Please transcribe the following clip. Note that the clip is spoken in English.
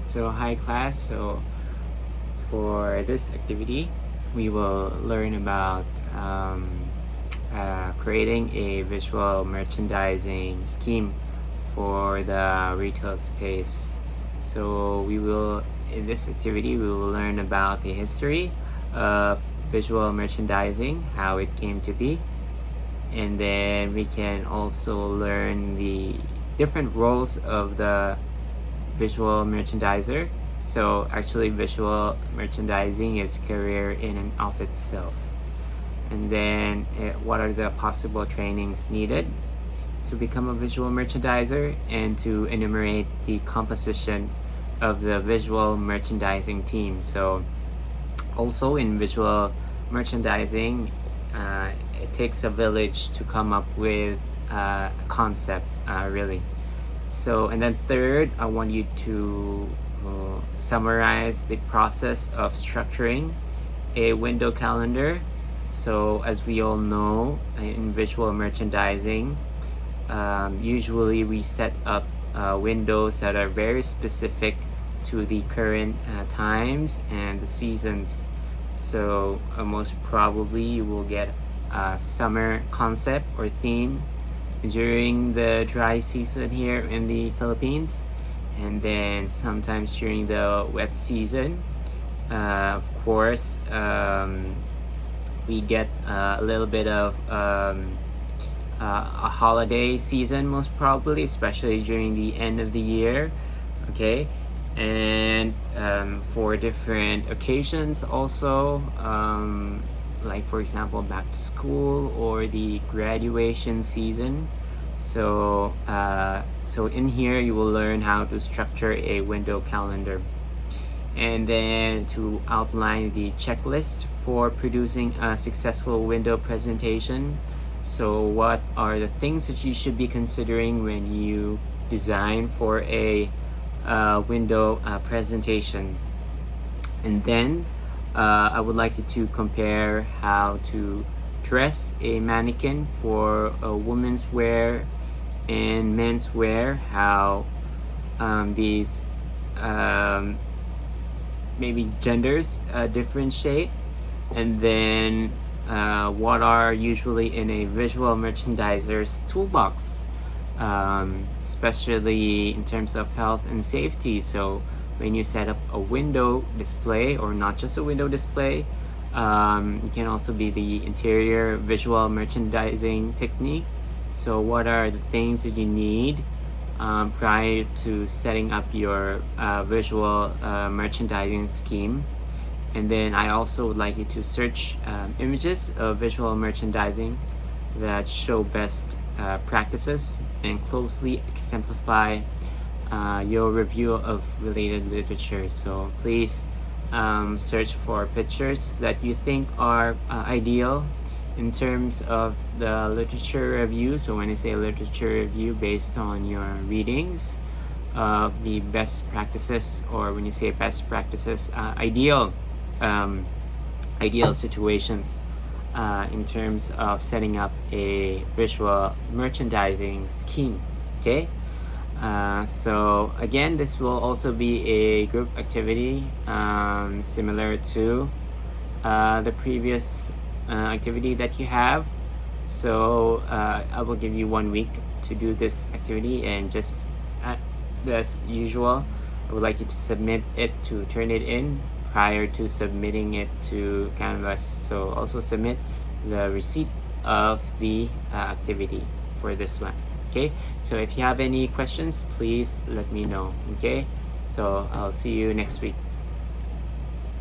So hi class, so for this activity we will learn about creating a visual merchandising scheme for the retail space. So in this activity we will learn about the history of visual merchandising, how it came to be, and then we can also learn the different roles of the visual merchandiser. So actually visual merchandising is career in and of itself. And then what are the possible trainings needed to become a visual merchandiser, and to enumerate the composition of the visual merchandising team. So also in visual merchandising, it takes a village to come up with a concept, really. So, and then third, I want you to summarize the process of structuring a window calendar. So as we all know, in visual merchandising, usually we set up windows that are very specific to the current times and the seasons. So most probably you will get a summer concept or theme during the dry season here in the Philippines, and then sometimes during the wet season. Of course, we get a little bit of a holiday season, most probably, especially during the end of the year. Okay, and for different occasions also, like for example back to school or the graduation season. So so in here you will learn how to structure a window calendar, and then to outline the checklist for producing a successful window presentation. So what are the things that you should be considering when you design for a window presentation? And then I would like you to compare how to dress a mannequin for a women's wear and men's wear, how these maybe genders differentiate, and then what are usually in a visual merchandiser's toolbox, especially in terms of health and safety. So when you set up a window display, or not just a window display, it can also be the interior visual merchandising technique. So what are the things that you need prior to setting up your visual merchandising scheme? And then I also would like you to search images of visual merchandising that show best practices and closely exemplify your review of related literature. So please search for pictures that you think are ideal in terms of the literature review. So when I say literature review, based on your readings of the best practices, or when you say best practices, ideal situations in terms of setting up a visual merchandising scheme. Okay, so again, this will also be a group activity, similar to the previous activity that you have. So I will give you 1 week to do this activity, and just as usual, I would like you to submit it, to turn it in prior to submitting it to Canvas. So also submit the receipt of the activity for this one. Okay, so if you have any questions, please let me know. Okay, so I'll see you next week.